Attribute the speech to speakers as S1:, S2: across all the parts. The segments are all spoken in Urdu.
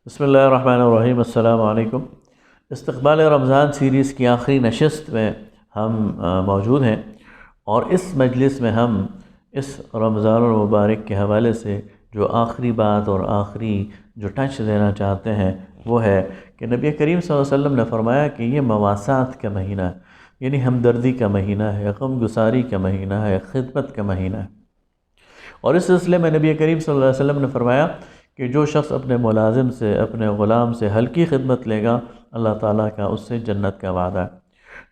S1: بسم اللہ الرحمن الرحیم۔ السلام علیکم۔ استقبال رمضان سیریز کی آخری نشست میں ہم موجود ہیں، اور اس مجلس میں ہم اس رمضان المبارک کے حوالے سے جو آخری بات اور آخری جو ٹچ دینا چاہتے ہیں وہ ہے کہ نبی کریم صلی اللہ علیہ وسلم نے فرمایا کہ یہ مواسات کا مہینہ ہے، یعنی ہمدردی کا مہینہ ہے، غم گساری کا مہینہ ہے، خدمت کا مہینہ ہے۔ اور اس سلسلے میں نبی کریم صلی اللہ علیہ وسلم نے فرمایا کہ جو شخص اپنے ملازم سے، اپنے غلام سے ہلکی خدمت لے گا، اللہ تعالیٰ کا اس سے جنت کا وعدہ ہے۔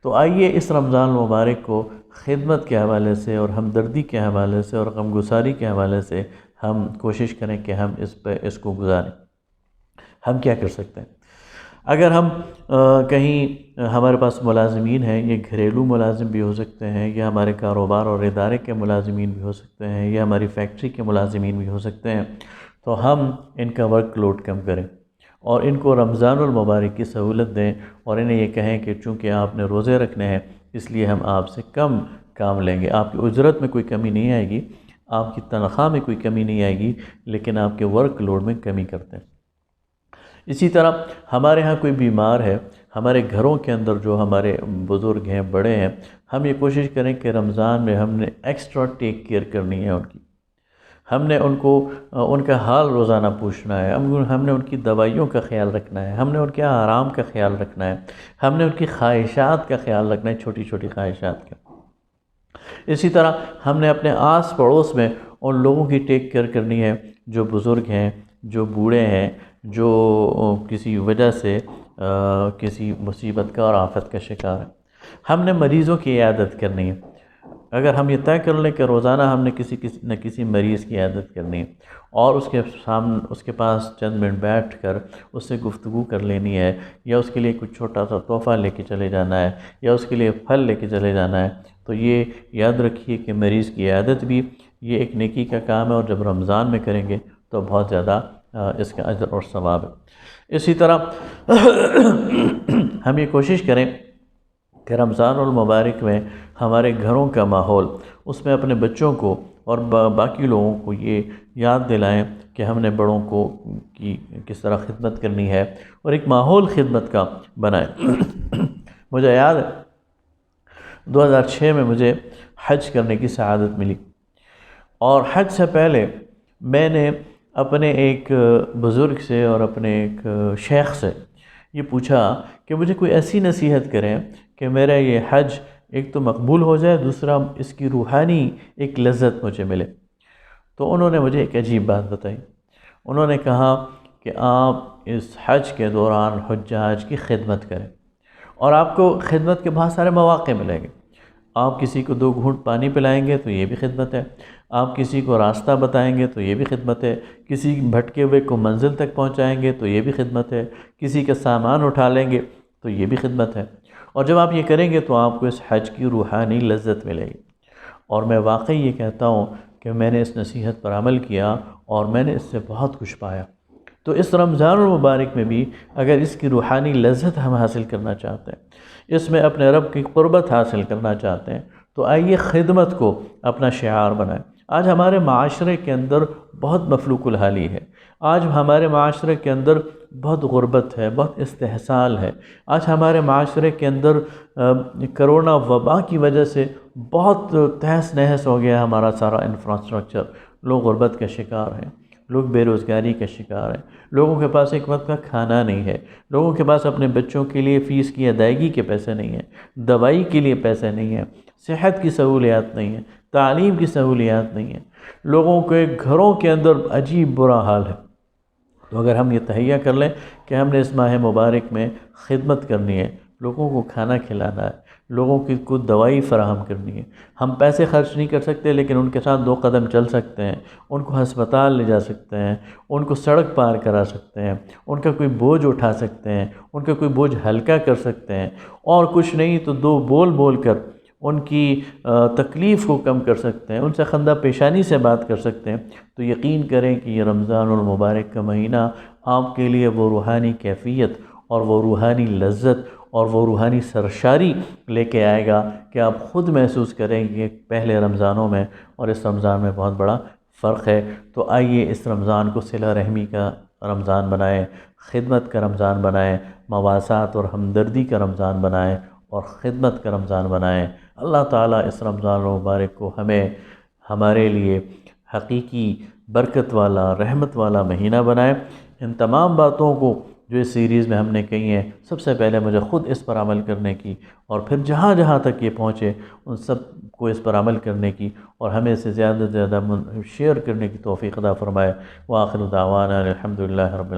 S1: تو آئیے اس رمضان المبارک کو خدمت کے حوالے سے اور ہمدردی کے حوالے سے اور غم گساری کے حوالے سے ہم کوشش کریں کہ ہم اس کو گزاریں۔ ہم کیا کر سکتے ہیں؟ اگر ہم کہیں ہمارے پاس ملازمین ہیں، یہ گھریلو ملازم بھی ہو سکتے ہیں، یا ہمارے کاروبار اور ادارے کے ملازمین بھی ہو سکتے ہیں، یا ہماری فیکٹری کے ملازمین بھی ہو سکتے ہیں، تو ہم ان کا ورک لوڈ کم کریں اور ان کو رمضان المبارک کی سہولت دیں، اور انہیں یہ کہیں کہ چونکہ آپ نے روزے رکھنے ہیں اس لیے ہم آپ سے کم کام لیں گے۔ آپ کی اجرت میں کوئی کمی نہیں آئے گی، آپ کی تنخواہ میں کوئی کمی نہیں آئے گی، لیکن آپ کے ورک لوڈ میں کمی کرتے ہیں۔ اسی طرح ہمارے ہاں کوئی بیمار ہے، ہمارے گھروں کے اندر جو ہمارے بزرگ ہیں، بڑے ہیں، ہم یہ کوشش کریں کہ رمضان میں ہم نے ایکسٹرا ٹیک کیئر کرنی ہے ان کی۔ ہم نے ان کا حال روزانہ پوچھنا ہے، ہم نے ان کی دوائیوں کا خیال رکھنا ہے، ہم نے ان کے آرام کا خیال رکھنا ہے، ہم نے ان کی خواہشات کا خیال رکھنا ہے، چھوٹی چھوٹی خواہشات کا۔ اسی طرح ہم نے اپنے آس پڑوس میں ان لوگوں کی ٹیک کیئر کرنی ہے جو بزرگ ہیں، جو بوڑھے ہیں، جو کسی وجہ سے کسی مصیبت کا اور آفت کا شکار ہے۔ ہم نے مریضوں کی عیادت کرنی ہے۔ اگر ہم یہ طے کر لیں کہ روزانہ ہم نے کسی مریض کی عیادت کرنی ہے، اور اس کے پاس چند منٹ بیٹھ کر اس سے گفتگو کر لینی ہے، یا اس کے لیے کچھ چھوٹا سا تحفہ لے کے چلے جانا ہے، یا اس کے لیے پھل لے کے چلے جانا ہے، تو یہ یاد رکھیے کہ مریض کی عیادت بھی یہ ایک نیکی کا کام ہے، اور جب رمضان میں کریں گے تو بہت زیادہ اس کا اجر اور ثواب ہے۔ اسی طرح ہم یہ کوشش کریں کہ رمضان المبارک میں ہمارے گھروں کا ماحول، اس میں اپنے بچوں کو اور باقی لوگوں کو یہ یاد دلائیں کہ ہم نے بڑوں کو کس طرح خدمت کرنی ہے، اور ایک ماحول خدمت کا بنائیں۔ مجھے یاد ہے 2006 میں مجھے حج کرنے کی سعادت ملی، اور حج سے پہلے میں نے اپنے ایک بزرگ سے اور اپنے ایک شیخ سے یہ پوچھا کہ مجھے کوئی ایسی نصیحت کریں کہ میرا یہ حج ایک تو مقبول ہو جائے، دوسرا اس کی روحانی ایک لذت مجھے ملے۔ تو انہوں نے مجھے ایک عجیب بات بتائی۔ انہوں نے کہا کہ آپ اس حج کے دوران حجاج کی خدمت کریں، اور آپ کو خدمت کے بہت سارے مواقع ملیں گے۔ آپ کسی کو 2 گھونٹ پانی پلائیں گے تو یہ بھی خدمت ہے، آپ کسی کو راستہ بتائیں گے تو یہ بھی خدمت ہے، کسی بھٹکے ہوئے کو منزل تک پہنچائیں گے تو یہ بھی خدمت ہے، کسی کا سامان اٹھا لیں گے تو یہ بھی خدمت ہے۔ اور جب آپ یہ کریں گے تو آپ کو اس حج کی روحانی لذت ملے گی۔ اور میں واقعی یہ کہتا ہوں کہ میں نے اس نصیحت پر عمل کیا، اور میں نے اس سے بہت کچھ پایا۔ تو اس رمضان المبارک میں بھی اگر اس کی روحانی لذت ہم حاصل کرنا چاہتے ہیں، اس میں اپنے رب کی قربت حاصل کرنا چاہتے ہیں، تو آئیے خدمت کو اپنا شعار بنائیں۔ آج ہمارے معاشرے کے اندر بہت مفلوق الحالی ہے، آج ہمارے معاشرے کے اندر بہت غربت ہے، بہت استحصال ہے، آج ہمارے معاشرے کے اندر کرونا وبا کی وجہ سے بہت تہس نہس ہو گیا ہمارا سارا انفراسٹرکچر۔ لوگ غربت کا شکار ہیں، لوگ بے روزگاری کا شکار ہیں، لوگوں کے پاس ایک وقت کا کھانا نہیں ہے، لوگوں کے پاس اپنے بچوں کے لیے فیس کی ادائیگی کے پیسے نہیں ہیں، دوائی کے لیے پیسے نہیں ہیں، صحت کی سہولیات نہیں ہیں، تعلیم کی سہولیات نہیں ہیں، لوگوں کے گھروں کے اندر عجیب برا حال ہے۔ تو اگر ہم یہ تہیہ کر لیں کہ ہم نے اس ماہ مبارک میں خدمت کرنی ہے، لوگوں کو کھانا کھلانا ہے، لوگوں کی کو دوائی فراہم کرنی ہے، ہم پیسے خرچ نہیں کر سکتے لیکن ان کے ساتھ 2 قدم چل سکتے ہیں، ان کو ہسپتال لے جا سکتے ہیں، ان کو سڑک پار کرا سکتے ہیں، ان کا کوئی بوجھ اٹھا سکتے ہیں، ان کا کوئی بوجھ ہلکا کر سکتے ہیں، اور کچھ نہیں تو 2 بول بول کر ان کی تکلیف کو کم کر سکتے ہیں، ان سے خندہ پیشانی سے بات کر سکتے ہیں، تو یقین کریں کہ یہ رمضان المبارک کا مہینہ آپ کے لیے وہ روحانی کیفیت اور وہ روحانی لذت اور وہ روحانی سرشاری لے کے آئے گا کہ آپ خود محسوس کریں گے کہ پہلے رمضانوں میں اور اس رمضان میں بہت بڑا فرق ہے۔ تو آئیے اس رمضان کو صلہ رحمی کا رمضان بنائیں، خدمت کا رمضان بنائیں، مواسات اور ہمدردی کا رمضان بنائیں اور خدمت کا رمضان بنائیں۔ اللہ تعالیٰ اس رمضان المبارک کو ہمیں ہمارے لیے حقیقی برکت والا، رحمت والا مہینہ بنائے۔ ان تمام باتوں کو جو اس سیریز میں ہم نے کہی ہیں، سب سے پہلے مجھے خود اس پر عمل کرنے کی، اور پھر جہاں جہاں تک یہ پہنچے ان سب کو اس پر عمل کرنے کی، اور ہمیں اسے زیادہ سے زیادہ شیئر کرنے کی توفیق عطا فرمائے۔ وآخر دعوانا الحمدللہ رب